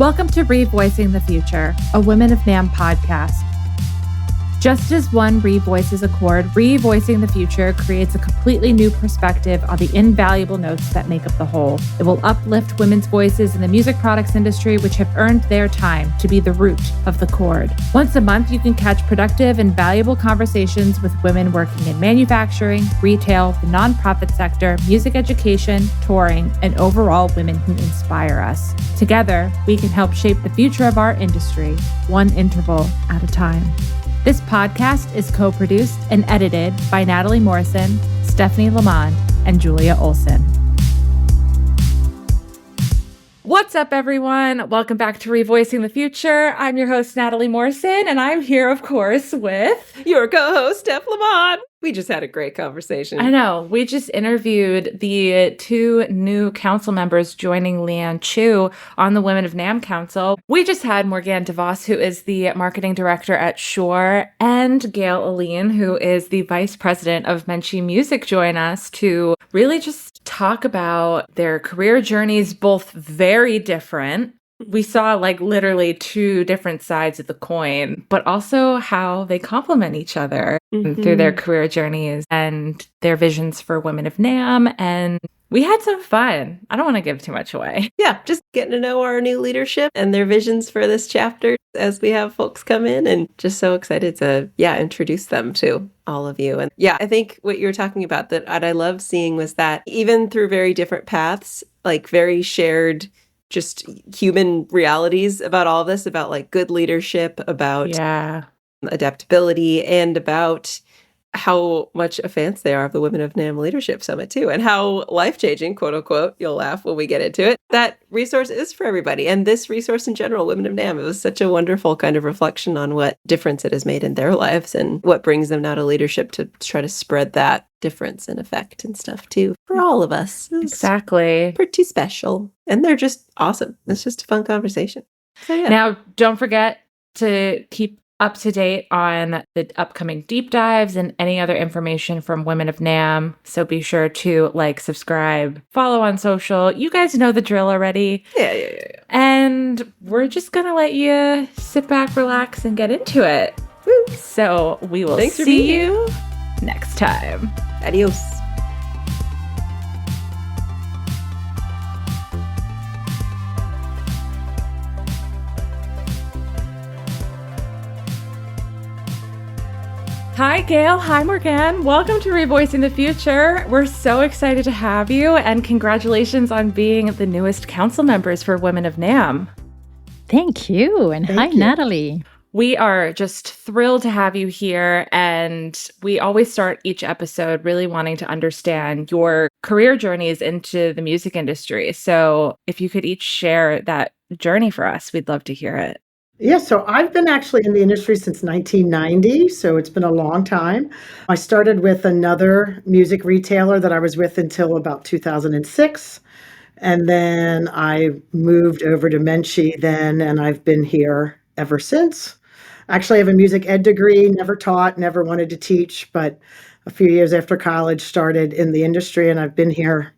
Welcome to Revoicing the Future, a Women of NAMM podcast. Just as one revoices a chord, revoicing the future creates a completely new perspective on the invaluable notes that make up the whole. It will uplift women's voices in the music products industry, which have earned their time to be the root of the chord. Once a month, you can catch productive and valuable conversations with women working in manufacturing, retail, the nonprofit sector, music education, touring, and overall women who inspire us. Together, we can help shape the future of our industry, one interval at a time. This podcast is co-produced and edited by Natalie Morrison, Stephanie Lamond, and Julia Olsen. What's up, everyone? Welcome back to Revoicing the Future. I'm your host, Natalie Morrison, and I'm here, of course, with your co-host, Steph Lamond. We just had a great conversation. I know. We just interviewed the two new council members joining Leanne Chu on the Women of NAMM Council. We just had Morgane Devos, who is the marketing director at Shure, and Gayle Eline, who is the vice president of Menchey Music, join us to really just talk about their career journeys, both very different. We saw literally two different sides of the coin, but also how they complement each other through their career journeys and their visions for Women of NAMM. And we had some fun. I don't want to give too much away. Yeah, just getting to know our new leadership and their visions for this chapter as we have folks come in, and just so excited to, introduce them to all of you. And I think what you were talking about that I loved seeing was that even through very different paths, very shared just human realities about all of this, about good leadership, about adaptability, and about how much a fans they are of the Women of NAMM Leadership Summit too, and how life-changing, quote unquote, you'll laugh when we get into it, that resource is for everybody. And this resource in general, Women of NAMM, it was such a wonderful kind of reflection on what difference it has made in their lives and what brings them now to leadership to try to spread that difference and effect and stuff too for all of us. Exactly. Pretty special. And they're just awesome. It's just a fun conversation. So, Now, don't forget to keep up to date on the upcoming deep dives and any other information from Women of NAMM. So be sure to subscribe, follow on social. You guys know the drill already. Yeah. And we're just going to let you sit back, relax, and get into it. Woo. So we will see you next time. Adios. Hi, Gayle. Hi, Morgane. Welcome to Revoicing the Future. We're so excited to have you, and congratulations on being the newest council members for Women of NAMM. Thank you, and hi, Natalie. We are just thrilled to have you here, and we always start each episode really wanting to understand your career journeys into the music industry. So if you could each share that journey for us, we'd love to hear it. Yeah, so I've been actually in the industry since 1990, so it's been a long time. I started with another music retailer that I was with until about 2006, and then I moved over to Menchey then, and I've been here ever since. Actually, I have a music ed degree, never taught, never wanted to teach, but a few years after college started in the industry, and I've been here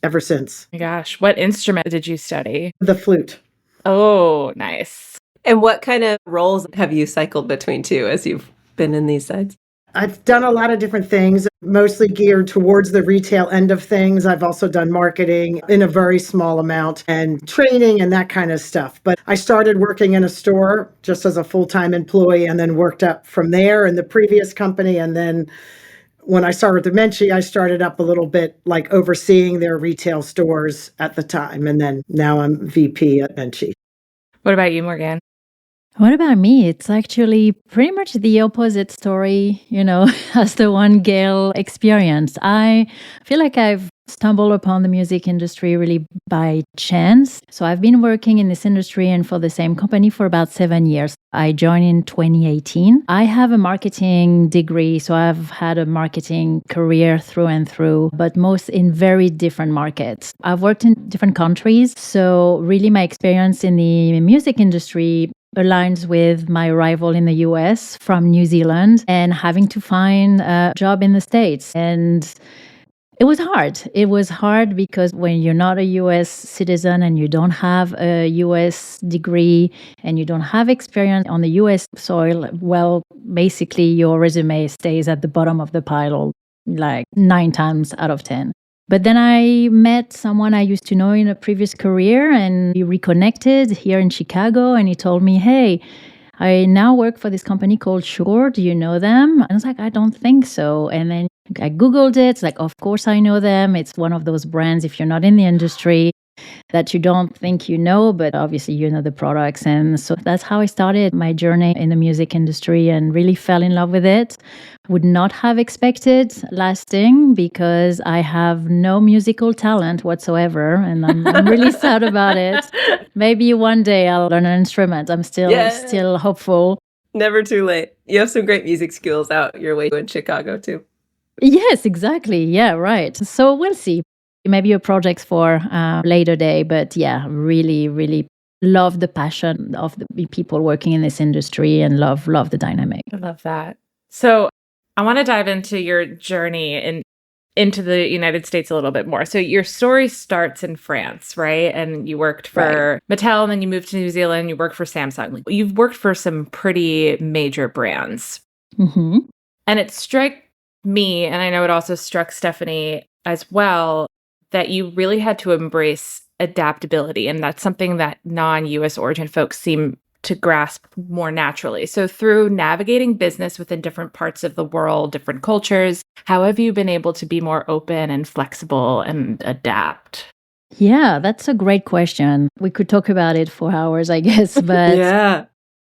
ever since. My gosh, what instrument did you study? The flute. Oh, nice. And what kind of roles have you cycled between too as you've been in these sides? I've done a lot of different things, mostly geared towards the retail end of things. I've also done marketing in a very small amount and training and that kind of stuff. But I started working in a store just as a full-time employee and then worked up from there in the previous company. And then when I started with the Menchey, I started up a little bit overseeing their retail stores at the time. And then now I'm VP at Menchey. What about you, Morgane? What about me? It's actually pretty much the opposite story, as the one Gayle experienced. I feel like I've stumbled upon the music industry really by chance. So I've been working in this industry and for the same company for about 7 years. I joined in 2018. I have a marketing degree, so I've had a marketing career through and through, but most in very different markets. I've worked in different countries, so really my experience in the music industry aligns with my arrival in the US from New Zealand and having to find a job in the States. And It was hard. It was hard because when you're not a US citizen and you don't have a US degree and you don't have experience on the US soil, well, basically your resume stays at the bottom of the pile like 9 times out of 10. But then I met someone I used to know in a previous career, and we reconnected here in Chicago, and he told me, hey, I now work for this company called Shure. Do you know them? And I was like, I don't think so. And then I Googled it. It's like, of course I know them. It's one of those brands, if you're not in the industry, that you don't think you know, but obviously you know the products. And so that's how I started my journey in the music industry and really fell in love with it. Would not have expected lasting because I have no musical talent whatsoever. And I'm really sad about it. Maybe one day I'll learn an instrument. I'm still hopeful. Never too late. You have some great music skills out your way in Chicago too. Yes, exactly. Yeah, right. So we'll see. Maybe a project for later day. But yeah, really, really love the passion of the people working in this industry and love the dynamic. I love that. So I want to dive into your journey into the United States a little bit more. So your story starts in France, right? And you worked for Mattel, and then you moved to New Zealand. You worked for Samsung. You've worked for some pretty major brands. Mm-hmm. And it struck me, and I know it also struck Stephanie as well, that you really had to embrace adaptability. And that's something that non-US origin folks seem to grasp more naturally. So through navigating business within different parts of the world, different cultures, how have you been able to be more open and flexible and adapt? Yeah, that's a great question. We could talk about it for hours, I guess, but Yeah.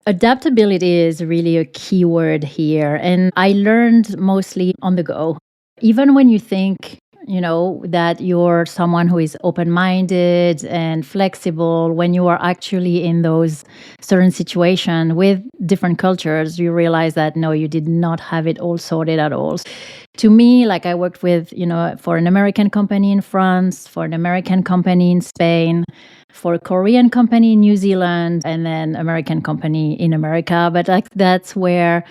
adaptability is really a key word here. And I learned mostly on the go. Even when you think, that you're someone who is open-minded and flexible, when you are actually in those certain situations with different cultures, you realize that no, you did not have it all sorted at all. To me, like I worked with, for an American company in France, for an American company in Spain, for a Korean company in New Zealand, and then American company in America. But like that's where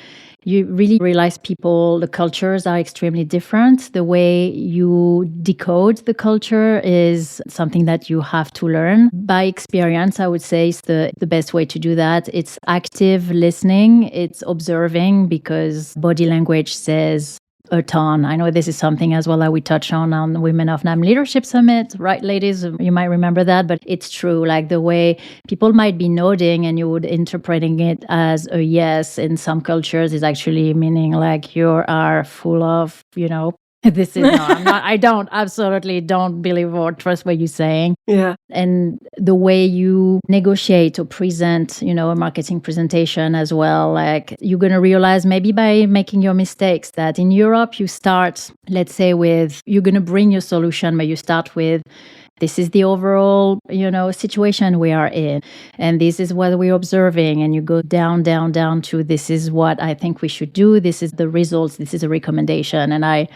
you really realize the cultures are extremely different. The way you decode the culture is something that you have to learn. By experience, I would say is the best way to do that. It's active listening, it's observing, because body language says a ton. I know this is something as well that we touched on Women of NAMM Leadership Summit, right, ladies? You might remember that, but it's true. Like the way people might be nodding and you would interpreting it as a yes in some cultures is actually meaning like you are full of, this is I absolutely don't believe or trust what you're saying. Yeah. And the way you negotiate or present, a marketing presentation as well, like you're going to realize maybe by making your mistakes that in Europe you start, let's say you're going to bring your solution, but you start with, this is the overall, situation we are in. And this is what we're observing. And you go down to, this is what I think we should do. This is the results. This is a recommendation. And I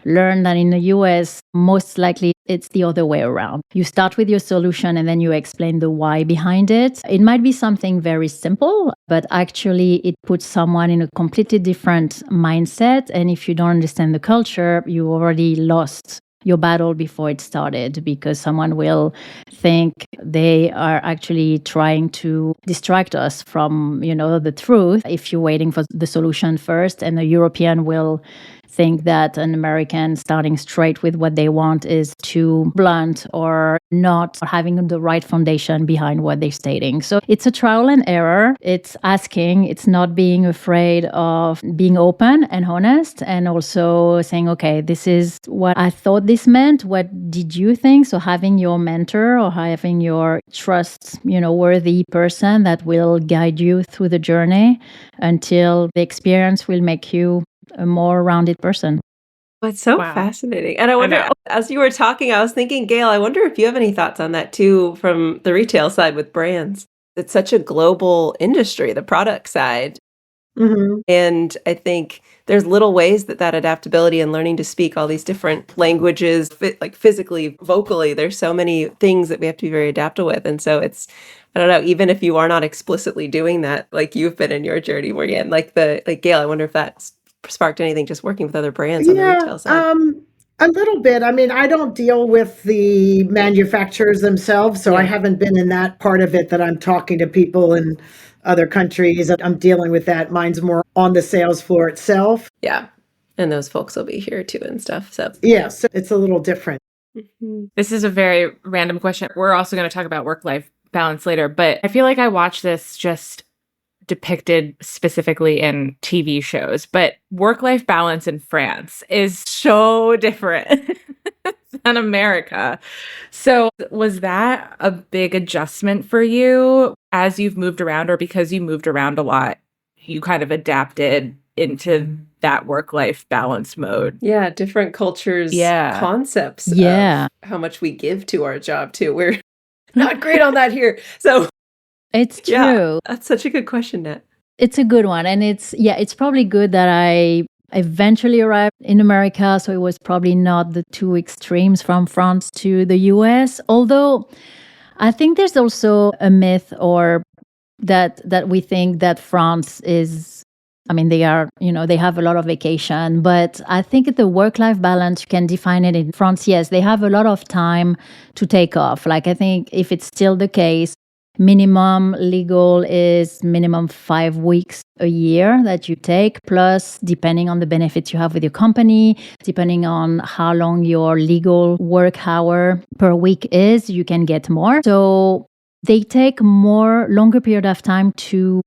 learned that in the US, most likely it's the other way around. You start with your solution and then you explain the why behind it. It might be something very simple, but actually it puts someone in a completely different mindset. And if you don't understand the culture, you already lost your battle before it started, because someone will think they are actually trying to distract us from, the truth if you're waiting for the solution first. And the European will think that an American starting straight with what they want is too blunt or not having the right foundation behind what they're stating. So it's a trial and error. It's asking, it's not being afraid of being open and honest, and also saying, okay, this is what I thought this meant. What did you think? So having your mentor or having your worthy person that will guide you through the journey until the experience will make you a more rounded person. It's so fascinating. And I wonder, as you were talking, I was thinking, Gayle, I wonder if you have any thoughts on that too, from the retail side with brands. It's such a global industry, the product side. Mm-hmm. And I think there's little ways that adaptability and learning to speak all these different languages, like physically, vocally, there's so many things that we have to be very adaptable with. And so it's, I don't know, even if you are not explicitly doing that, like you've been in your journey, Morgane, like Gayle, I wonder if that's sparked anything just working with other brands on the retail side. A little bit. I mean, I don't deal with the manufacturers themselves, so I haven't been in that part of it that I'm talking to people in other countries. I'm dealing with that. Mine's more on the sales floor itself. Yeah. And those folks will be here too and stuff. So yeah, so it's a little different. This is a very random question. We're also going to talk about work-life balance later, but I feel like I watch this just depicted specifically in TV shows, but work-life balance in France is so different than America. So was that a big adjustment for you as you've moved around, or because you moved around a lot, you kind of adapted into that work-life balance mode? yeah, different cultures, concepts of how much we give to our job too. We're not great on that here. So It's true. yeah, that's such a good question, Nat. It's a good one. And it's probably good that I eventually arrived in America. So it was probably not the two extremes from France to the US. Although I think there's also a myth or that we think that France is, I mean, they are, they have a lot of vacation, but I think the work-life balance, you can define it in France. Yes, they have a lot of time to take off. Like, I think if it's still the case, minimum legal is minimum 5 weeks a year that you take, plus depending on the benefits you have with your company, depending on how long your legal work hour per week is, you can get more. So they take longer period of time to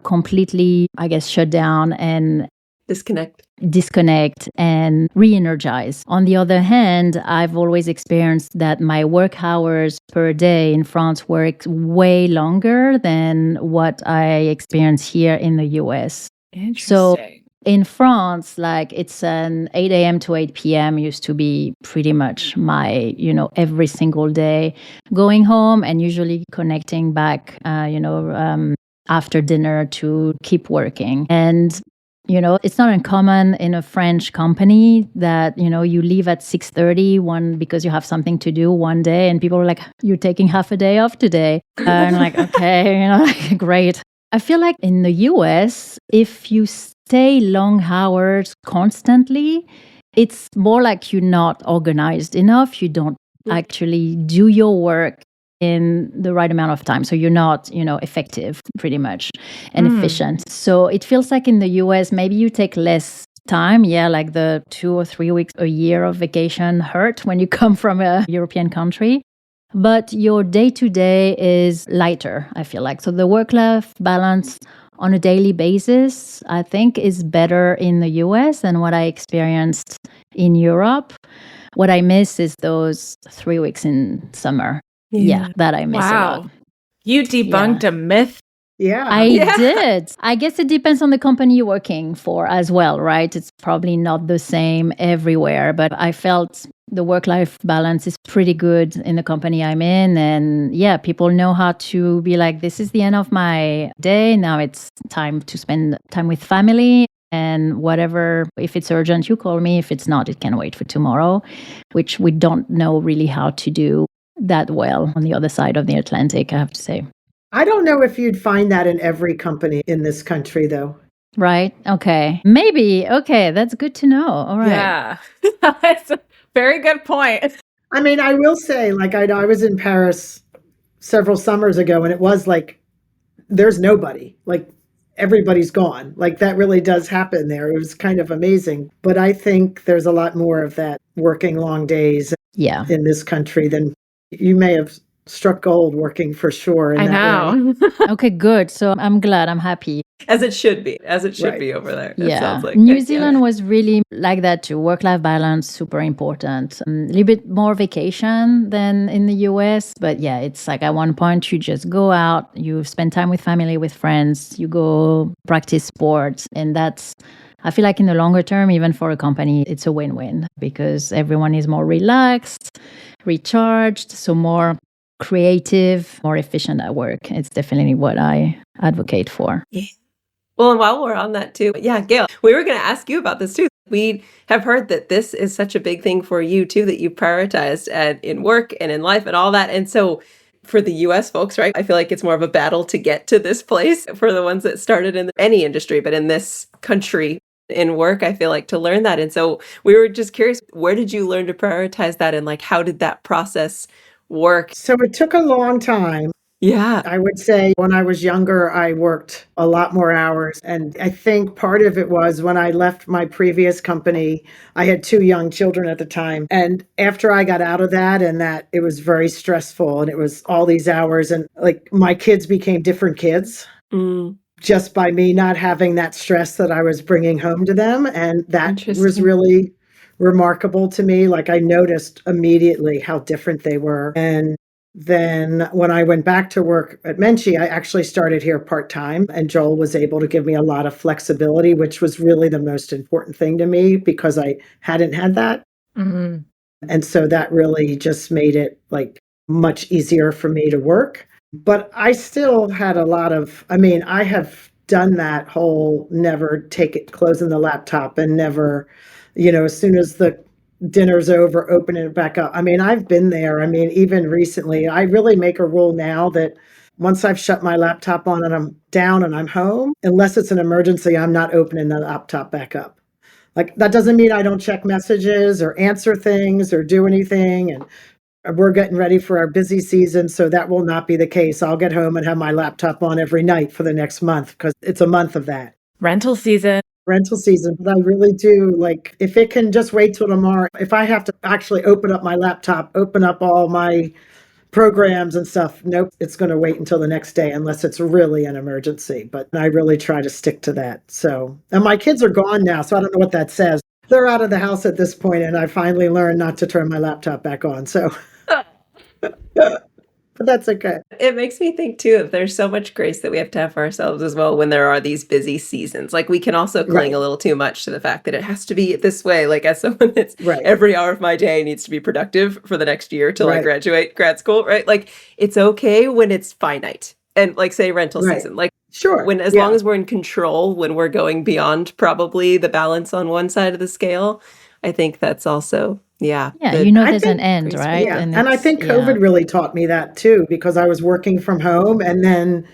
completely, I guess, shut down and disconnect and re-energize. On the other hand, I've always experienced that my work hours per day in France work way longer than what I experience here in the US. Interesting. So in France, like, it's an 8 a.m. to 8 p.m. used to be pretty much my, every single day, going home and usually connecting back, after dinner to keep working. And it's not uncommon in a French company that, you leave at 6:30 because you have something to do one day, and people are like, you're taking half a day off today. And I'm like, okay, great. I feel like in the US, if you stay long hours constantly, it's more like you're not organized enough. You don't actually do your work in the right amount of time. So you're not, effective pretty much and efficient. So it feels like in the US, maybe you take less time. Yeah, like the 2 or 3 weeks a year of vacation hurt when you come from a European country. But your day-to-day is lighter, I feel like. So the work-life balance on a daily basis, I think, is better in the US than what I experienced in Europe. What I miss is those 3 weeks in summer. Yeah, that I miss a lot. You debunked a myth. Yeah. I did. I guess it depends on the company you're working for as well, right? It's probably not the same everywhere, but I felt the work-life balance is pretty good in the company I'm in. And yeah, people know how to be like, this is the end of my day. Now it's time to spend time with family. And whatever, if it's urgent, you call me. If it's not, it can wait for tomorrow, which we don't know really how to do that well on the other side of the Atlantic, I have to say. I don't know if you'd find that in every company in this country, though. Right. Okay. Maybe. Okay. That's good to know. All right. Yeah. That's a very good point. I mean, I will say, like, I was in Paris several summers ago, and it was like, there's nobody. Like, everybody's gone. Like, that really does happen there. It was kind of amazing. But I think there's a lot more of that working long days in this country than you may have struck gold working for Shure. I know. Okay, good. So I'm glad. I'm happy. As it should be. As it should be over there. It sounds like New Zealand was really like that too. Work-life balance, super important. A little bit more vacation than in the US. But yeah, it's like at one point you just go out, you spend time with family, with friends, you go practice sports. And that's, I feel like in the longer term, even for a company, it's a win-win because everyone is more relaxed, recharged, so more creative, more efficient at work. It's definitely what I advocate for. Yeah. Well, and while we're on that too, Gayle, we were going to ask you about this too. We have heard that this is such a big thing for you too, that you prioritized in work and in life and all that. And so for the US folks, right, I feel like it's more of a battle to get to this place for the ones that started in any industry, but in this country, in work, I feel like, to learn that. And so we were just curious, where did you learn to prioritize that? And like, how did that process work? So it took a long time. Yeah. I would say when I was younger, I worked a lot more hours. And I think part of it was when I left my previous company, I had 2 young children at the time. And after I got out of that, and that it was very stressful and it was all these hours, and like my kids became different kids. Just by me not having that stress that I was bringing home to them. And that was really remarkable to me. Like I noticed immediately how different they were. And then when I went back to work at Menchey, I actually started here part-time, and Joel was able to give me a lot of flexibility, which was really the most important thing to me because I hadn't had that. And so that really just made it like much easier for me to work. But I still had a lot of, I have done that whole never closing the laptop and never, as soon as the dinner's over, opening it back up. I've been there. Even recently, I really make a rule now that once I've shut my laptop on and I'm down and I'm home, unless it's an emergency, I'm not opening the laptop back up. Like that doesn't mean I don't check messages or answer things or do anything. And we're getting ready for our busy season, so that will not be the case. I'll get home and have my laptop on every night for the next month because it's a month of that. Rental season. But I really do, like, if it can just wait till tomorrow, if I have to actually open up my laptop, open up all my programs and stuff, nope, it's going to wait until the next day unless it's really an emergency. But I really try to stick to that. So, and my kids are gone now, so I don't know what that says. They're out of the house at this point, and I finally learned not to turn my laptop back on. So, but that's okay. It makes me think too, if there's so much grace that we have to have for ourselves as well when there are these busy seasons. Like we can also cling a little too much to the fact that it has to be this way. Like as someone that's every hour of my day needs to be productive for the next year till I graduate grad school, right? Like it's okay when it's finite. And like say rental season, like when as long as we're in control, when we're going beyond probably the balance on one side of the scale, I think that's also there's an end, right? And I think COVID really taught me that too, because I was working from home, and then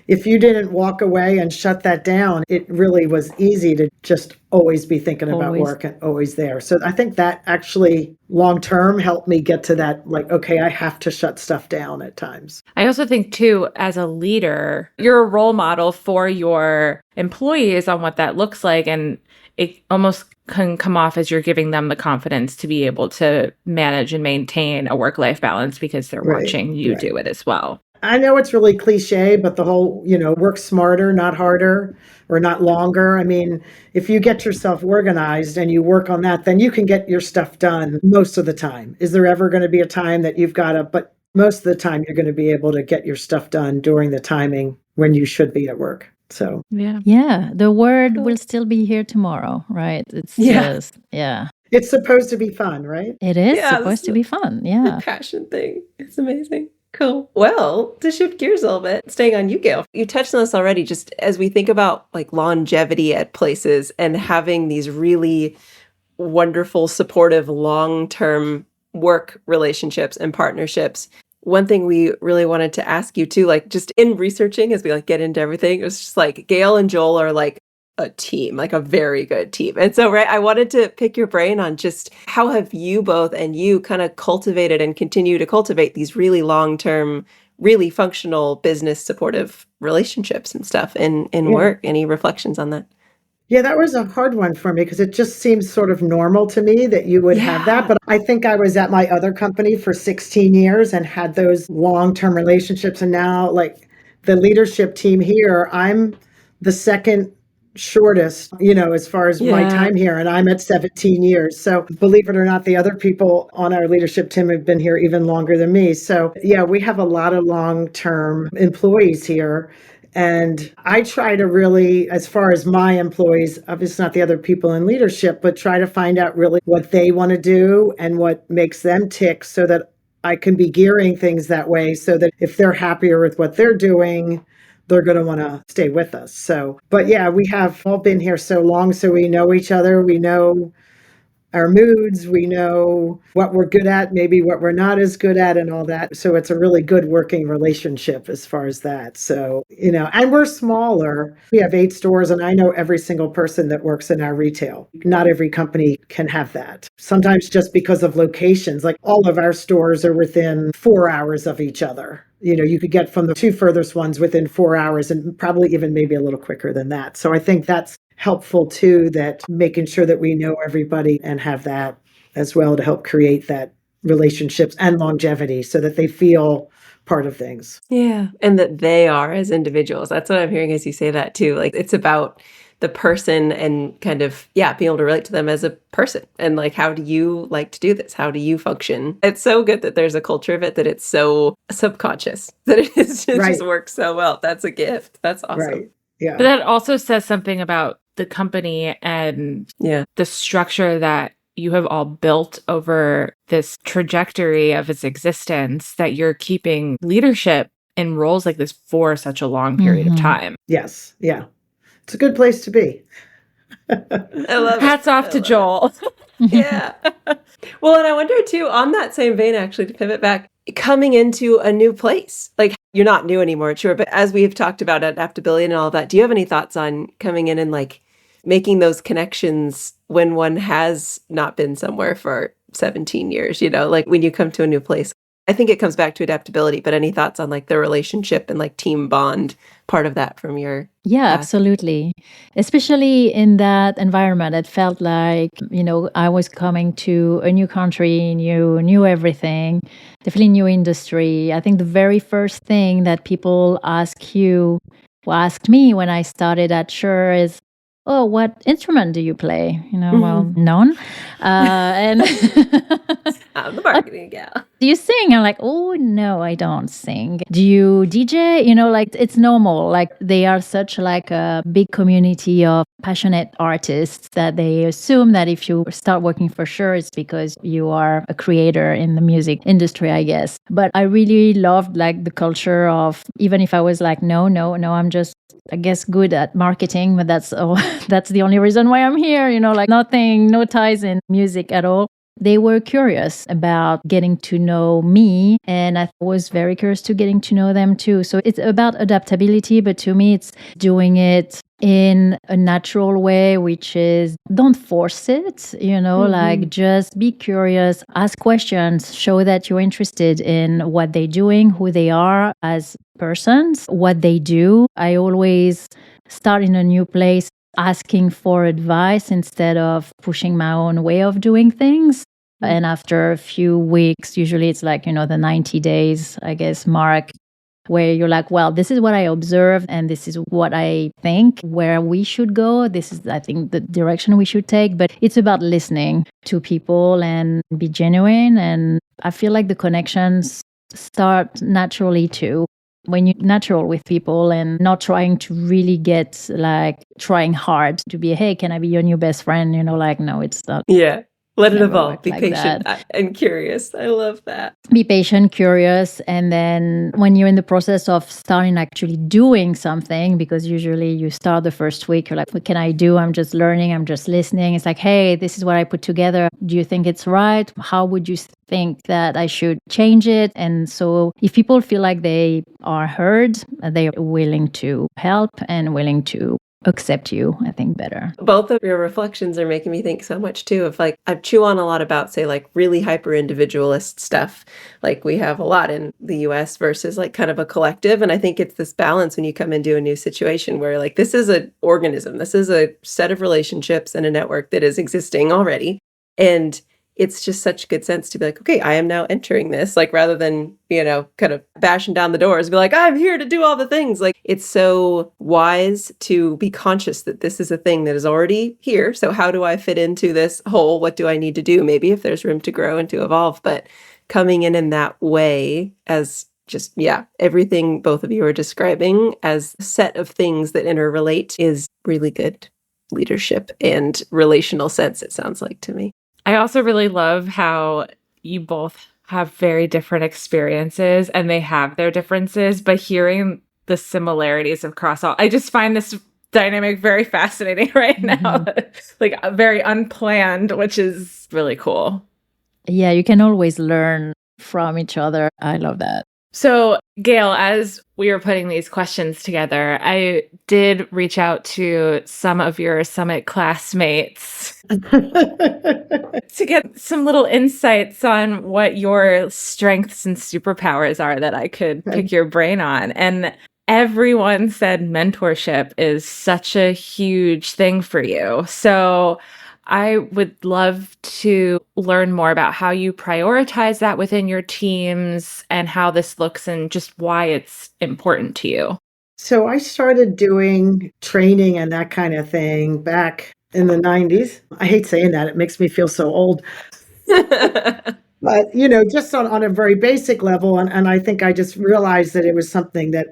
if you didn't walk away and shut that down, it really was easy to just always be thinking about work and always there. So I think that actually long term helped me get to that, like, okay, I have to shut stuff down at times. I also think too, as a leader, you're a role model for your employees on what that looks like. And it almost can come off as you're giving them the confidence to be able to manage and maintain a work-life balance because they're watching you do it as well. I know it's really cliche, but the whole, work smarter, not harder, or not longer. If you get yourself organized and you work on that, then you can get your stuff done most of the time. Is there ever going to be a time that you've got to, but most of the time you're going to be able to get your stuff done during the timing when you should be at work. So, the word will still be here tomorrow, right? It's just, it's supposed to be fun, right? It is supposed to be fun. The passion thing. It's amazing. Cool. Well, to shift gears a little bit, staying on you, Gayle, you touched on this already, just as we think about like longevity at places and having these really wonderful, supportive, long-term work relationships and partnerships. One thing we really wanted to ask you too, like just in researching as we like get into everything, it was just like Gayle and Joel are like a team, like a very good team. And so, I wanted to pick your brain on just how have you both and you kind of cultivated and continue to cultivate these really long-term, really functional business supportive relationships and stuff in work. Any reflections on that? Yeah, that was a hard one for me because it just seems sort of normal to me that you would have that. But I think I was at my other company for 16 years and had those long-term relationships. And now, like the leadership team here, I'm the second shortest, as far as my time here, and I'm at 17 years. So believe it or not, the other people on our leadership team have been here even longer than me. So we have a lot of long-term employees here. And I try to really, as far as my employees, obviously not the other people in leadership, but try to find out really what they want to do and what makes them tick so that I can be gearing things that way so that if they're happier with what they're doing, they're going to want to stay with us. So, but we have all been here so long, so we know each other. We know our moods, we know what we're good at, maybe what we're not as good at, and all that. So it's a really good working relationship as far as that. So, and we're smaller. We have 8 stores, and I know every single person that works in our retail. Not every company can have that. Sometimes just because of locations, like all of our stores are within 4 hours of each other. You could get from the 2 furthest ones within 4 hours, and probably even maybe a little quicker than that. So I think that's helpful too, that making sure that we know everybody and have that as well to help create that relationships and longevity so that they feel part of things. Yeah. And that they are as individuals. That's what I'm hearing as you say that too. Like it's about the person and kind of, being able to relate to them as a person. And like, how do you like to do this? How do you function? It's so good that there's a culture of it, that it's so subconscious, that it just works so well. That's a gift. That's awesome. Right. Yeah. But that also says something about the company and the structure that you have all built over this trajectory of its existence, that you're keeping leadership in roles like this for such a long period of time. Yes. Yeah. It's a good place to be. I love Hats off to Joel. Yeah. Well, and I wonder too, on that same vein, actually, to pivot back, coming into a new place, like you're not new anymore, sure. But as we've talked about adaptability and all that, do you have any thoughts on coming in and like making those connections when one has not been somewhere for 17 years, like when you come to a new place? I think it comes back to adaptability, but any thoughts on like the relationship and like team bond part of that from your Yeah, absolutely. Especially in that environment, it felt like, I was coming to a new country, knew everything, definitely new industry. I think the very first thing that people asked me when I started at Shure is, oh, what instrument do you play? Well, none. And I'm the marketing gal. Do you sing? I'm like, oh, no, I don't sing. Do you DJ? Like it's normal. Like they are such like a big community of passionate artists that they assume that if you start working for Shure, it's because you are a creator in the music industry, I guess. But I really loved like the culture of, even if I was like, no, I'm just, I guess, good at marketing, but that's the only reason why I'm here, like nothing, no ties in music at all. They were curious about getting to know me, and I was very curious to getting to know them too. So it's about adaptability, but to me, it's doing it in a natural way, which is don't force it, like just be curious, ask questions, show that you're interested in what they're doing, who they are as persons, what they do. I always start in a new place asking for advice instead of pushing my own way of doing things. And after a few weeks, usually it's like, the 90 days, I guess, mark, where you're like, well, this is what I observed and this is what I think where we should go. This is, I think, the direction we should take. But it's about listening to people and be genuine. And I feel like the connections start naturally too. When you're natural with people and not trying to really get like trying hard to be, hey, can I be your new best friend? Like, no, it's not. Yeah. Let it evolve. Be like patient that. And curious. I love that. Be patient, curious. And then when you're in the process of starting actually doing something, because usually you start the first week, you're like, what can I do? I'm just learning. I'm just listening. It's like, hey, this is what I put together. Do you think it's right? How would you think that I should change it? And so if people feel like they are heard, they are willing to help and willing to accept you, I think, better. Both of your reflections are making me think so much too of like, I chew on a lot about, say, like really hyper individualist stuff. Like we have a lot in the US versus like kind of a collective. And I think it's this balance when you come into a new situation where like, this is an organism, this is a set of relationships and a network that is existing already. And it's just such good sense to be like, okay, I am now entering this, like rather than, kind of bashing down the doors, be like, I'm here to do all the things. Like it's so wise to be conscious that this is a thing that is already here. So how do I fit into this whole, what do I need to do? Maybe if there's room to grow and to evolve, but coming in that way as just, everything both of you are describing as a set of things that interrelate is really good leadership and relational sense, it sounds like to me. I also really love how you both have very different experiences and they have their differences, but hearing the similarities across all, I just find this dynamic very fascinating right now. Like very unplanned, which is really cool. Yeah, you can always learn from each other. I love that. So, Gayle, as we were putting these questions together, I did reach out to some of your Summit classmates to get some little insights on what your strengths and superpowers are that I could pick your brain on. And everyone said mentorship is such a huge thing for you. So I would love to learn more about how you prioritize that within your teams and how this looks and just why it's important to you. So I started doing training and that kind of thing back in the 90s. I hate saying that. It makes me feel so old. But, just on a very basic level. And I think I just realized that it was something that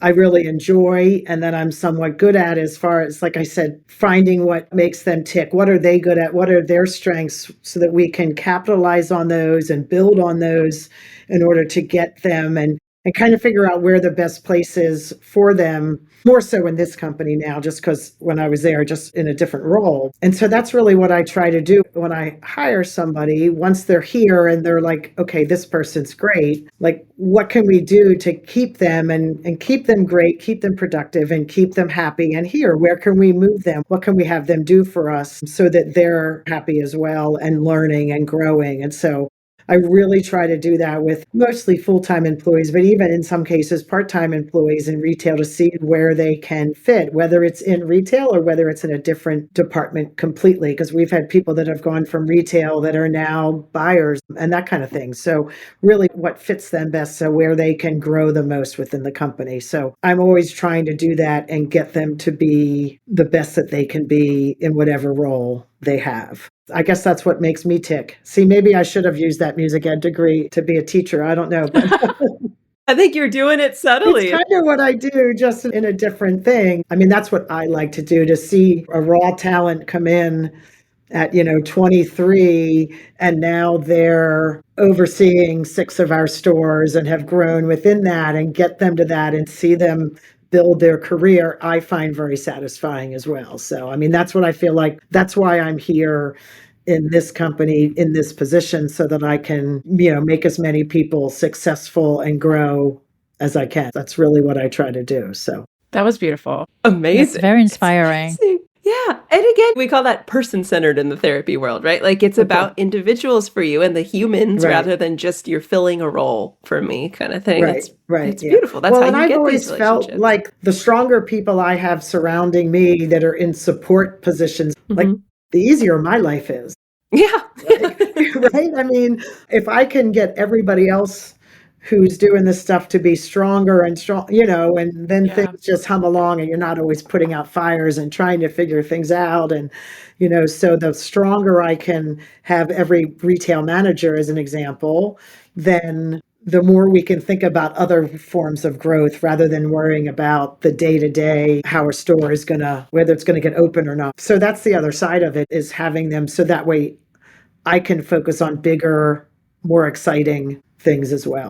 I really enjoy and that I'm somewhat good at, as far as, like I said, finding what makes them tick. What are they good at? What are their strengths, so that we can capitalize on those and build on those in order to get them and kind of figure out where the best place is for them, more so in this company now, just because when I was there, just in a different role. And so that's really what I try to do when I hire somebody. Once they're here and they're like, okay, this person's great, like, what can we do to keep them and keep them great, keep them productive, and keep them happy? And here, where can we move them? What can we have them do for us so that they're happy as well and learning and growing? And so I really try to do that with mostly full-time employees, but even in some cases, part-time employees in retail, to see where they can fit, whether it's in retail or whether it's in a different department completely, because we've had people that have gone from retail that are now buyers and that kind of thing. So really what fits them best, so where they can grow the most within the company. So I'm always trying to do that and get them to be the best that they can be in whatever role they have. I guess that's what makes me tick. See, maybe I should have used that music ed degree to be a teacher. I don't know. But I think you're doing it subtly. it's kind of what I do, just in a different thing. I mean, that's what I like to do, to see a raw talent come in at 23, and now they're overseeing 6 of our stores and have grown within that, and get them to that and see them build their career, I find very satisfying as well. So, I mean, that's what I feel like. That's why I'm here in this company, in this position, so that I can, make as many people successful and grow as I can. That's really what I try to do. So That was beautiful. Amazing. It's very inspiring. Yeah. And again, we call that person-centered in the therapy world, right? Like, it's about individuals for you and the humans, rather than just you're filling a role for me kind of thing. Right. It's beautiful. That's how you I've get always these felt relationships. like the stronger people I have surrounding me that are in support positions, like, the easier my life is. Yeah. Right? I mean, if I can get everybody else who's doing this stuff to be stronger and strong, and then things just hum along, and you're not always putting out fires and trying to figure things out. And, so the stronger I can have every retail manager, as an example, then the more we can think about other forms of growth, rather than worrying about the day-to-day, how a store is whether it's going to get open or not. So that's the other side of it, is having them so that way I can focus on bigger, more exciting things as well.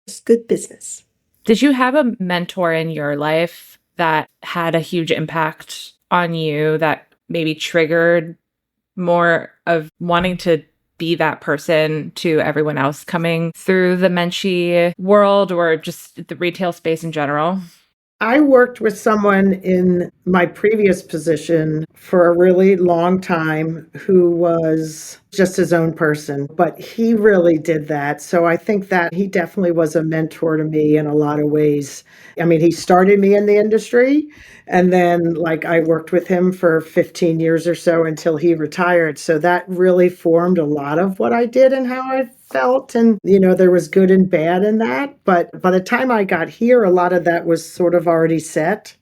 It's good business. Did you have a mentor in your life that had a huge impact on you, that maybe triggered more of wanting to be that person to everyone else coming through the Menchey world, or just the retail space in general? I worked with someone in my previous position for a really long time who was just his own person, but he really did that. So I think that he definitely was a mentor to me in a lot of ways. I mean, he started me in the industry, and then I worked with him for 15 years or so until he retired. So that really formed a lot of what I did and how I felt. And, there was good and bad in that. But by the time I got here, a lot of that was sort of already set.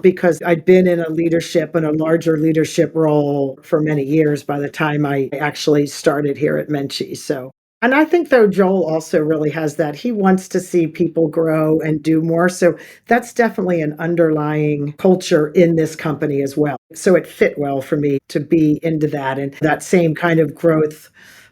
Because I'd been in a larger leadership role for many years by the time I actually started here at Menchey. So, and I think, though, Joel also really has that. He wants to see people grow and do more. So that's definitely an underlying culture in this company as well. So it fit well for me to be into that, and that same kind of growth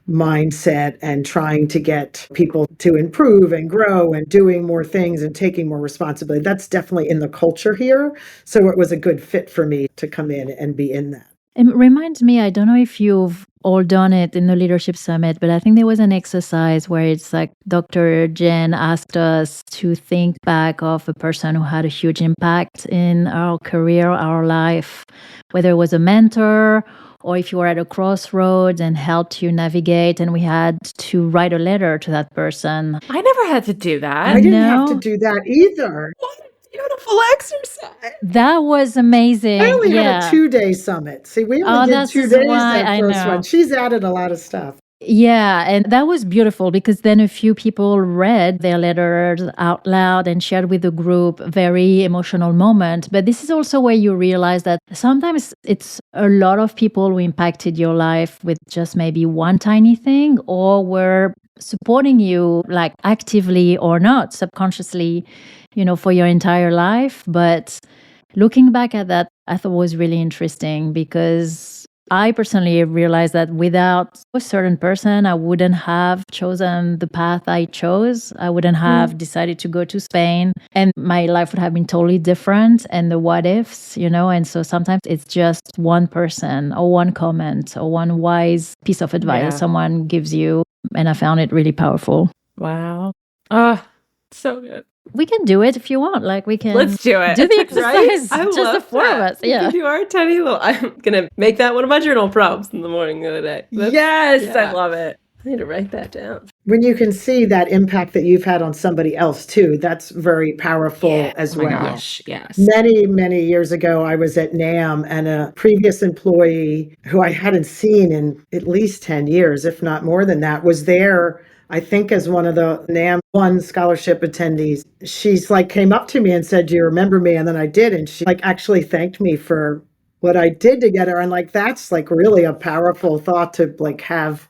mindset and trying to get people to improve and grow and doing more things and taking more responsibility. That's definitely in the culture here. So it was a good fit for me to come in and be in that. It reminds me, I don't know if you've all done it in the Leadership Summit, but I think there was an exercise where it's like Dr. Jen asked us to think back of a person who had a huge impact in our career, our life, whether it was a mentor or if you were at a crossroads and helped you navigate, and we had to write a letter to that person. I never had to do that. I didn't have to do that either. What a beautiful exercise. That was amazing. I only had a 2-day summit. See, we only did 2 days that first one. She's added a lot of stuff. Yeah, and that was beautiful because then a few people read their letters out loud and shared with the group, very emotional moment. But this is also where you realize that sometimes it's a lot of people who impacted your life with just maybe one tiny thing, or were supporting you like actively or not, subconsciously, for your entire life. But looking back at that, I thought was really interesting because I personally realized that without a certain person, I wouldn't have chosen the path I chose. I wouldn't have decided to go to Spain, and my life would have been totally different. And the what ifs, and so sometimes it's just one person or one comment or one wise piece of advice someone gives you. And I found it really powerful. Wow. Oh, so good. We can do it if you want. Like, we can. Let's do it. Do the exercise. I just love the four of us. We Yeah. can do our tiny little. I'm gonna make that one of my journal prompts in the morning the other day. Yes, I love it. I need to write that down. When you can see that impact that you've had on somebody else too, that's very powerful as well. Gosh, yes. Many, many years ago, I was at NAMM, and a previous employee who I hadn't seen in at least 10 years, if not more than that, was there, I think, as one of the NAMM WoN's scholarship attendees. She's like came up to me and said, "Do you remember me?" And then I did. And she like actually thanked me for what I did to get her. And like, that's like really a powerful thought to like have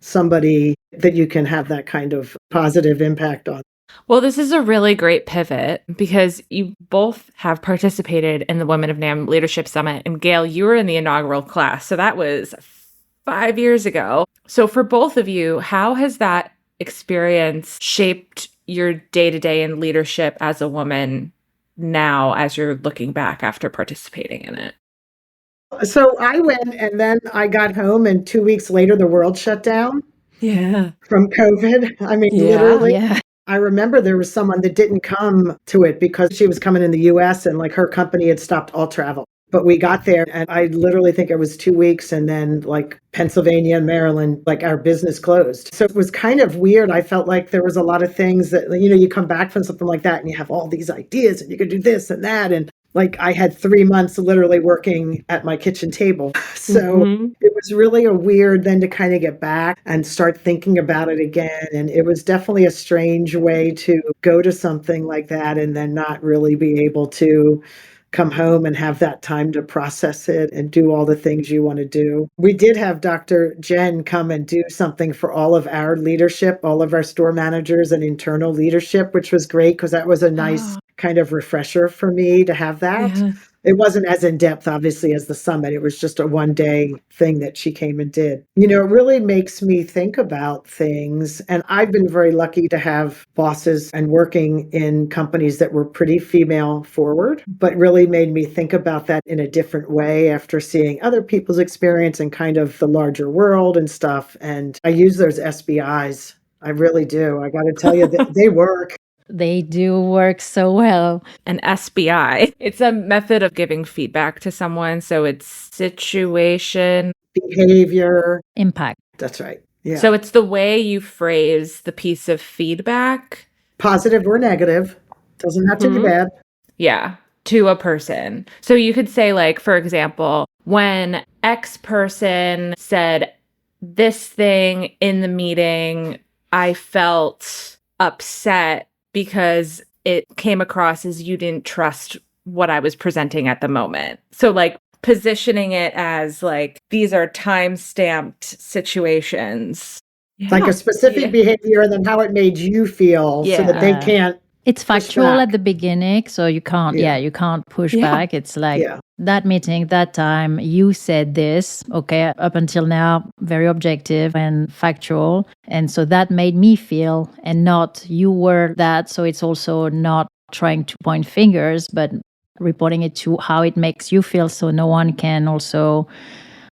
somebody that you can have that kind of positive impact on. Well, this is a really great pivot because you both have participated in the Women of NAMM Leadership Summit. And Gayle, you were in the inaugural class. So that was 5 years ago. So for both of you, how has that experience shaped your day-to-day in leadership as a woman now as you're looking back after participating in it? So I went, and then I got home, and 2 weeks later, the world shut down. Yeah. From COVID. I mean, literally. Yeah. I remember there was someone that didn't come to it because she was coming in the US and like her company had stopped all travel. But we got there, and I literally think it was 2 weeks, and then like Pennsylvania and Maryland, like our business closed. So it was kind of weird. I felt like there was a lot of things that, you come back from something like that and you have all these ideas and you could do this and that. And like I had 3 months literally working at my kitchen table. So it was really a weird then to kind of get back and start thinking about it again. And it was definitely a strange way to go to something like that and then not really be able to come home and have that time to process it and do all the things you want to do. We did have Dr. Jen come and do something for all of our leadership, all of our store managers and internal leadership, which was great because that was a nice kind of refresher for me to have that. Yeah. It wasn't as in-depth, obviously, as the summit. It was just a one-day thing that she came and did. It really makes me think about things. And I've been very lucky to have bosses and working in companies that were pretty female forward, but really made me think about that in a different way after seeing other people's experience and kind of the larger world and stuff. And I use those SBIs. I really do. I got to tell you that they work. They do work so well. An SBI. It's a method of giving feedback to someone. So it's situation, behavior, impact. That's right. Yeah. So it's the way you phrase the piece of feedback. Positive or negative. Doesn't have to be bad. Yeah. To a person. So you could say, like, for example, when X person said this thing in the meeting, I felt upset because it came across as you didn't trust what I was presenting at the moment. So like positioning it as like, these are time-stamped situations. Like a specific behavior and then how it made you feel so that they can't It's factual at the beginning, so you can't, you can't push back. It's like that meeting, that time, you said this, okay, up until now, very objective and factual. And so that made me feel, and not you were that. So it's also not trying to point fingers, but reporting it to how it makes you feel, so no one can also,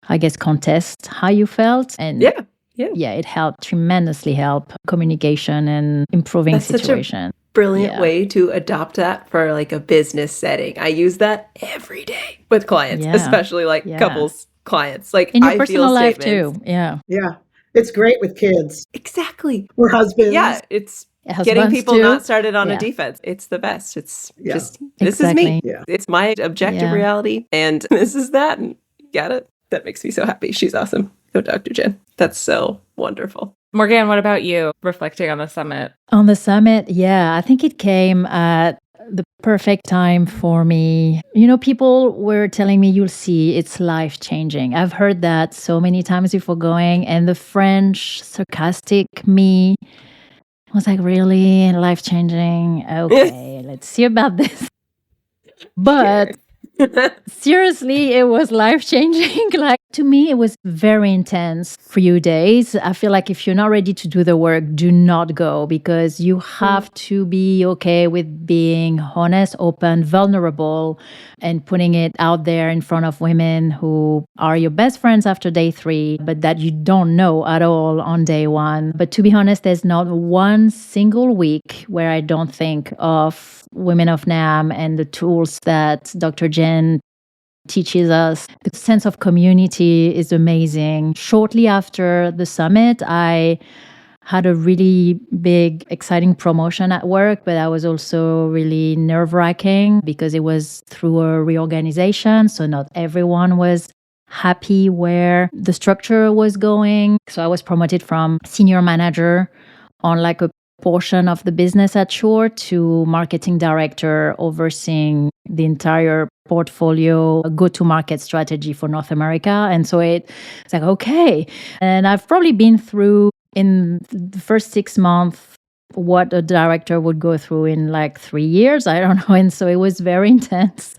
I guess, contest how you felt. And it helped tremendously, help communication and improving situation. Brilliant way to adopt that for like a business setting. I use that every day with clients, especially like couples clients. Like in your personal life too. Yeah. It's great with kids. Exactly. Or husbands. Yeah. It's getting people not started on a defense. It's the best. It's just, this is me. Yeah. It's my objective reality. And this is that. And got it. That makes me so happy. She's awesome. Go, Dr. Jen. That's so wonderful. Morgane, what about you, reflecting on the summit? On the summit, I think it came at the perfect time for me. You know, people were telling me, you'll see, it's life-changing. I've heard that so many times before going, and the French sarcastic me was like, really? Life-changing? Okay, let's see about this. But seriously, it was life-changing. Like, to me, it was very intense few days. I feel like if you're not ready to do the work, do not go, because you have to be okay with being honest, open, vulnerable, and putting it out there in front of women who are your best friends after day 3, but that you don't know at all on day 1. But to be honest, there's not one single week where I don't think of Women of NAMM and the tools that Dr. Jen teaches us. The sense of community is amazing. Shortly after the summit, I had a really big, exciting promotion at work, but that was also really nerve-wracking because it was through a reorganization. So not everyone was happy where the structure was going. So I was promoted from senior manager on like a portion of the business at Shure to marketing director, overseeing the entire portfolio, go-to-market strategy for North America. And so it's like, okay. And I've probably been through in the first 6 months what a director would go through in like 3 years. I don't know. And so it was very intense.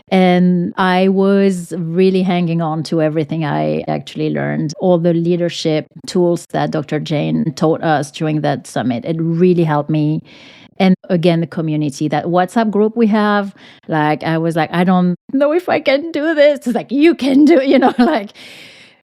And I was really hanging on to everything I actually learned, all the leadership tools that Dr. Jane taught us during that summit. It really helped me. And again, the community, that WhatsApp group we have, like, I was like, I don't know if I can do this. It's like, you can do, like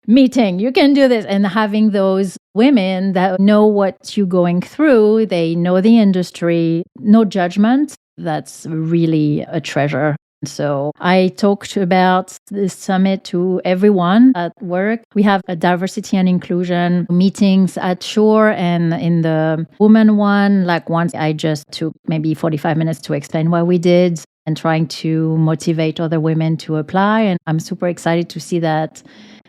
meeting, you can do this. And having those women that know what you're going through, they know the industry, no judgment, that's really a treasure. So I talked about this summit to everyone at work. We have a diversity and inclusion meetings at Shure, and in the woman one, like once I just took maybe 45 minutes to explain what we did and trying to motivate other women to apply. And I'm super excited to see that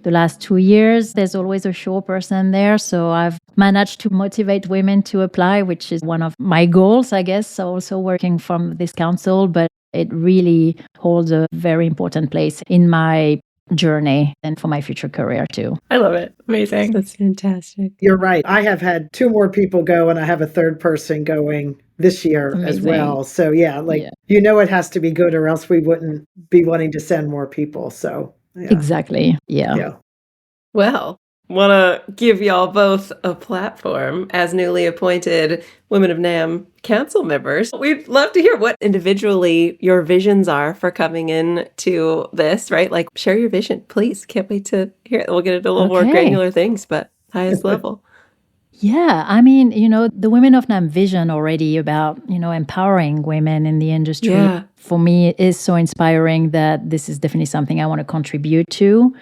the last 2 years, there's always a Shure person there. So I've managed to motivate women to apply, which is one of my goals, I guess, also working from this council. But it really holds a very important place in my journey and for my future career too. I love it. Amazing. That's fantastic. You're right. I have had 2 more people go, and I have a 3rd person going this year as well. So it has to be good, or else we wouldn't be wanting to send more people. So exactly. Yeah. Well, want to give y'all both a platform as newly appointed Women of NAMM council members. We'd love to hear what individually your visions are for coming in to this, right? Like, share your vision, please. Can't wait to hear it. We'll get into a little more granular things, but highest level. Yeah, I mean, the Women of NAMM vision already about, empowering women in the industry, for me is so inspiring that this is definitely something I want to contribute to.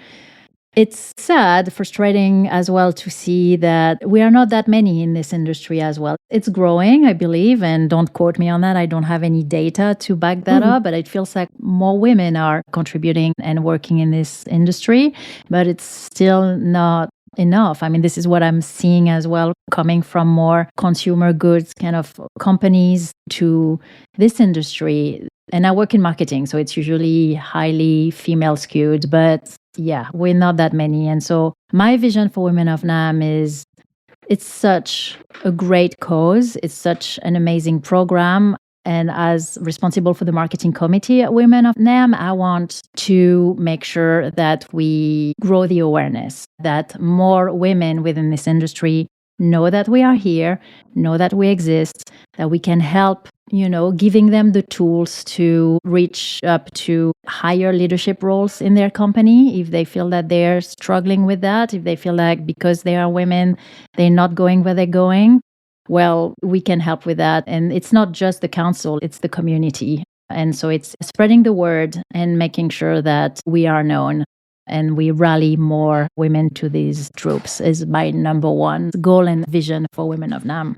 It's sad, frustrating as well to see that we are not that many in this industry as well. It's growing, I believe, and don't quote me on that. I don't have any data to back that up, but it feels like more women are contributing and working in this industry, but it's still not enough. I mean, this is what I'm seeing as well, coming from more consumer goods kind of companies to this industry. And I work in marketing, so it's usually highly female skewed, but we're not that many. And so my vision for Women of NAMM is, it's such a great cause. It's such an amazing program. And as responsible for the marketing committee at Women of NAMM, I want to make sure that we grow the awareness, that more women within this industry know that we are here, know that we exist, that we can help, giving them the tools to reach up to higher leadership roles in their company if they feel that they're struggling with that, if they feel like because they are women, they're not going where they're going. Well, we can help with that. And it's not just the council, it's the community. And so it's spreading the word and making sure that we are known and we rally more women to these troops is my number one goal and vision for Women of NAMM.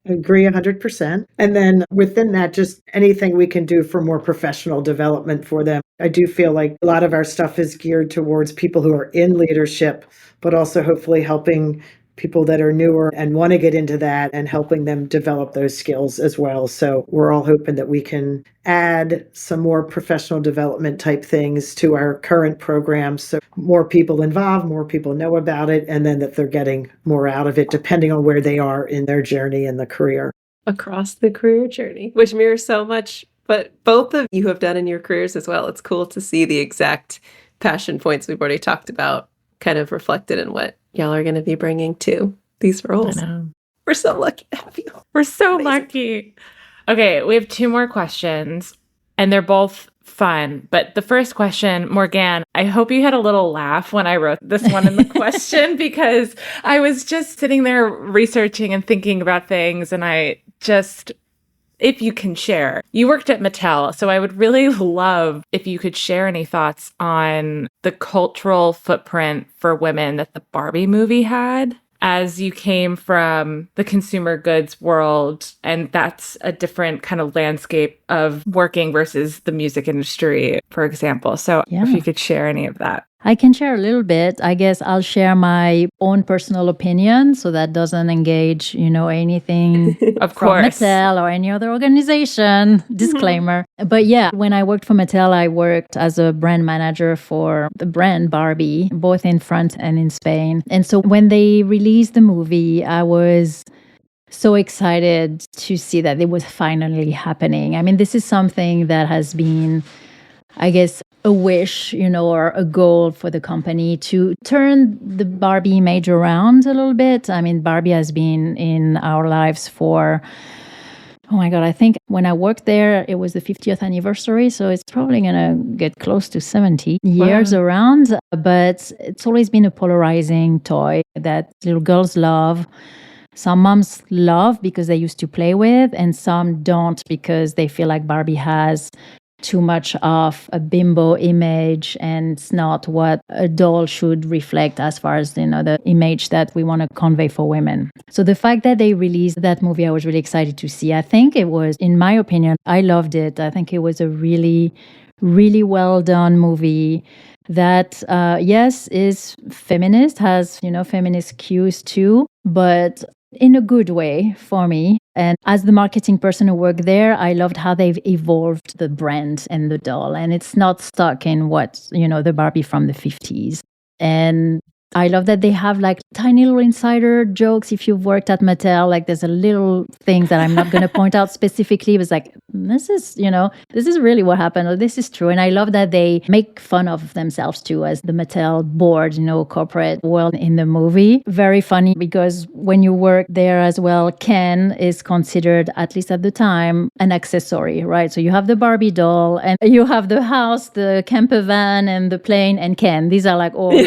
I agree 100%. And then within that, just anything we can do for more professional development for them. I do feel like a lot of our stuff is geared towards people who are in leadership, but also hopefully helping people that are newer and want to get into that and helping them develop those skills as well. So we're all hoping that we can add some more professional development type things to our current programs. So more people involved, more people know about it, and then that they're getting more out of it depending on where they are in their journey in the career. Across the career journey, which mirrors so much, but both of you have done in your careers as well. It's cool to see the exact passion points we've already talked about kind of reflected in what y'all are going to be bringing to these roles. I know. We're so lucky to have you. We're so Amazing. lucky. Okay, we have 2 more questions, and they're both fun. But the first question, Morgane, I hope you had a little laugh when I wrote this one in the question because I was just sitting there researching and thinking about things, and if you can share. You worked at Mattel, so I would really love if you could share any thoughts on the cultural footprint for women that the Barbie movie had as you came from the consumer goods world, and that's a different kind of landscape of working versus the music industry, for example. So if you could share any of that. I can share a little bit. I guess I'll share my own personal opinion so that doesn't engage, anything Of from course. Mattel or any other organization. Disclaimer. But yeah, when I worked for Mattel, I worked as a brand manager for the brand Barbie, both in France and in Spain. And so when they released the movie, I was so excited to see that it was finally happening. I mean, this is something that has been, I guess, a wish, or a goal for the company to turn the Barbie image around a little bit. I mean, Barbie has been in our lives for, oh my God, I think when I worked there, it was the 50th anniversary. So it's probably going to get close to 70 years around. But it's always been a polarizing toy that little girls love. Some moms love because they used to play with, and some don't because they feel like Barbie has too much of a bimbo image and it's not what a doll should reflect as far as the image that we want to convey for women. So the fact that they released that movie, I was really excited to see. I think it was, in my opinion, I loved it. I think it was a really, really well done movie that yes, is feminist, has feminist cues too, but in a good way for me. And as the marketing person who worked there, I loved how they've evolved the brand and the doll. And it's not stuck in the Barbie from the 50s. And I love that they have like tiny little insider jokes. If you've worked at Mattel, like there's a little thing that I'm not going to point out specifically. It was like, this is really what happened, or this is true. And I love that they make fun of themselves too as the Mattel board, corporate world in the movie. Very funny because when you work there as well, Ken is considered, at least at the time, an accessory, right? So you have the Barbie doll and you have the house, the camper van and the plane and Ken. These are like all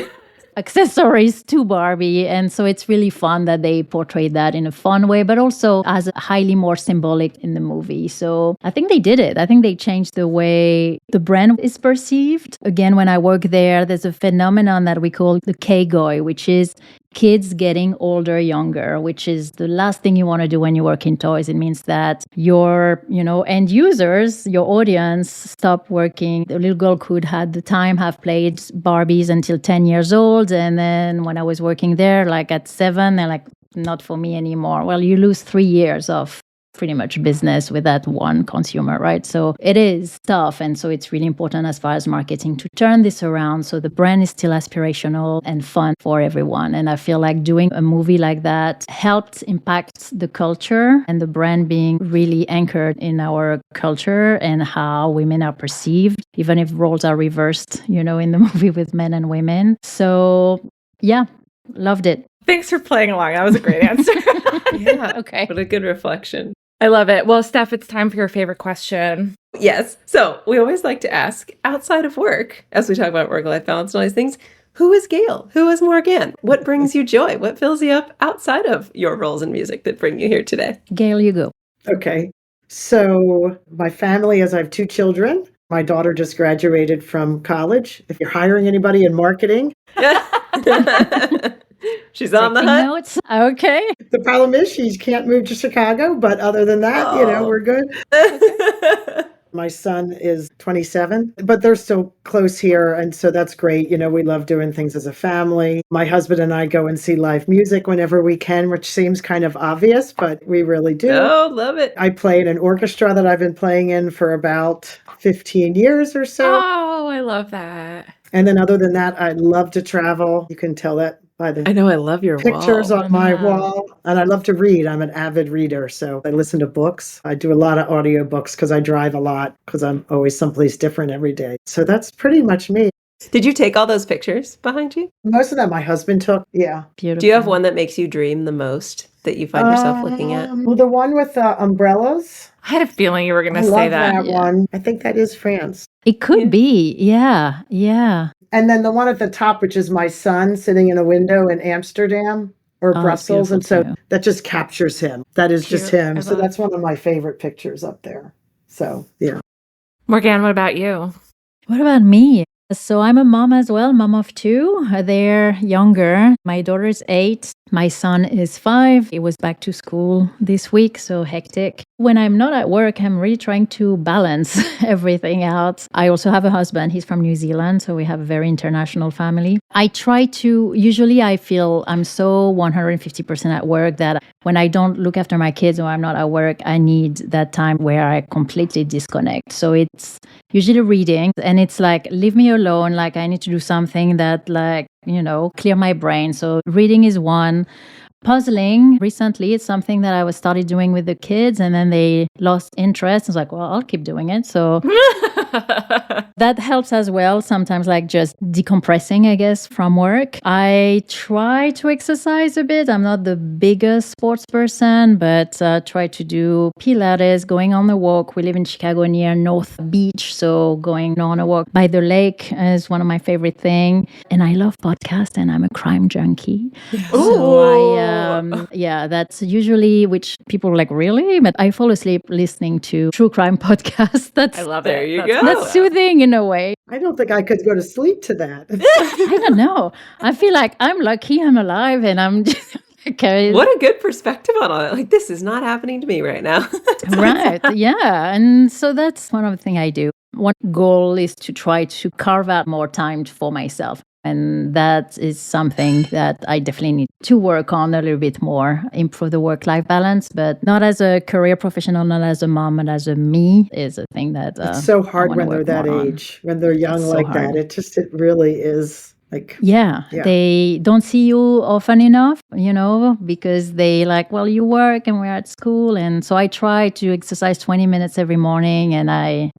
accessories to Barbie. And so it's really fun that they portrayed that in a fun way, but also as highly more symbolic in the movie. So I think they did it. I think they changed the way the brand is perceived. Again, when I work there, there's a phenomenon that we call the K-Goy, which is kids getting older, younger, which is the last thing you want to do when you work in toys. It means that your, end users, your audience, stop working. The little girl could, at the time, have played Barbies until 10 years old. And then when I was working there, like at 7, they're like, not for me anymore. Well, you lose 3 years of pretty much business with that one consumer, right? So it is tough. And so it's really important as far as marketing to turn this around so the brand is still aspirational and fun for everyone. And I feel like doing a movie like that helped impact the culture and the brand being really anchored in our culture and how women are perceived, even if roles are reversed, in the movie with men and women. So yeah, loved it. Thanks for playing along. That was a great answer. Yeah. Okay. What a good reflection. I love it. Well, Steph, it's time for your favorite question. Yes. So we always like to ask, outside of work, as we talk about work-life balance and all these things, who is Gayle? Who is Morgane? What brings you joy? What fills you up outside of your roles in music that bring you here today? Gayle, you go. Okay. So my family, as I have 2 children, my daughter just graduated from college. If you're hiring anybody in marketing, she's on the Taking hunt. notes. Okay. the problem is she can't move to Chicago, but other than that, we're good. My son is 27, but they're still close here. And so that's great. We love doing things as a family. My husband and I go and see live music whenever we can, which seems kind of obvious, but we really do. Oh, love it. I play in an orchestra that I've been playing in for about 15 years or so. Oh, I love that. And then other than that, I love to travel. You can tell that by the I know, I love your pictures wall. on my Wow. wall. And I love to read. I'm an avid reader. So I listen to books. I do a lot of audiobooks because I drive a lot because I'm always someplace different every day. So that's pretty much me. Did you take all those pictures behind you? Most of them my husband took. Yeah. Beautiful. Do you have one that makes you dream the most that you find yourself looking at? Well, the one with the umbrellas. I had a feeling you were going I to say love that. that Yeah. one. I think that is France. It could be. Yeah. Yeah. And then the one at the top, which is my son sitting in a window in Amsterdam or Oh, Brussels. And so beautiful too. that just captures him. That is just Cute. him. I So love that's one of my favorite pictures up there. So, yeah. Morgane, what about you? What about me? So I'm a mom as well, mom of 2. They're younger. My daughter is 8. My son is 5. He was back to school this week, so hectic. When I'm not at work, I'm really trying to balance everything out. I also have a husband. He's from New Zealand, so we have a very international family. Usually I feel I'm so 150% at work that when I don't look after my kids or I'm not at work, I need that time where I completely disconnect. So it's usually reading, and it's like, leave me alone. Like I need to do something that clear my brain. So reading is one. Puzzling recently, it's something that I started doing with the kids, and then they lost interest. I was like, well, I'll keep doing it. So that helps as well. Sometimes just decompressing, I guess, from work. I try to exercise a bit. I'm not the biggest sports person, but try to do Pilates, going on a walk. We live in Chicago near North Beach, so going on a walk by the lake is one of my favorite things. And I love podcasts, and I'm a crime junkie. So that's usually, which people are like, really? But I fall asleep listening to true crime podcasts. I love There it. you That's go. That's soothing in a way. I don't think I could go to sleep to that. I don't know. I feel like I'm lucky I'm alive, and I'm just okay. What a good perspective on all that. Like, this is not happening to me right now. Right. Yeah. And so that's one of the things I do. One goal is to try to carve out more time for myself. And that is something that I definitely need to work on a little bit more, improve the work-life balance, but not as a career professional, not as a mom, but as a me is a thing that It's so hard I when wanna they're work that more on. age, when they're young It's so like hard. that. It really is like, Yeah, Yeah. they don't see you often enough, because they well, you work and we're at school. And so I try to exercise 20 minutes every morning, and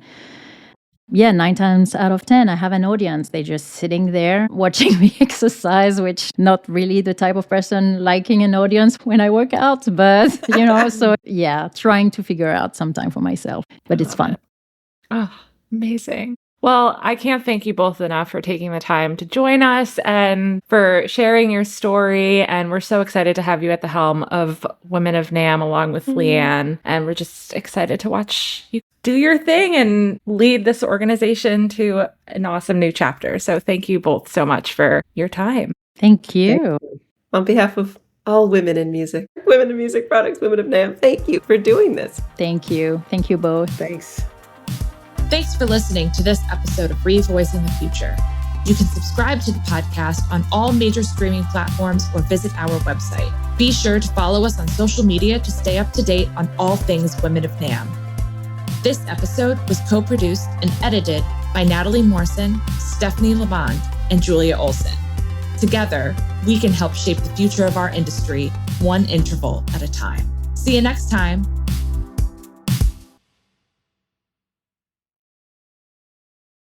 9 times out of 10, I have an audience. They're just sitting there watching me exercise, which not really the type of person liking an audience when I work out. But, so trying to figure out some time for myself. But it's fun. Oh, amazing. Well, I can't thank you both enough for taking the time to join us and for sharing your story. And we're so excited to have you at the helm of Women of NAMM along with Leanne. And we're just excited to watch you do your thing and lead this organization to an awesome new chapter. So thank you both so much for your time. Thank you. On behalf of all women in music, women in music products, Women of NAMM, thank you for doing this. Thank you. Thank you both. thanks. Thanks for listening to this episode of Revoicing the Future. You can subscribe to the podcast on all major streaming platforms or visit our website. Be sure to follow us on social media to stay up to date on all things Women of NAMM. This episode was co-produced and edited by Natalie Morrison, Stephanie Lamond, and Julia Olsen. Together, we can help shape the future of our industry, one interval at a time. See you next time.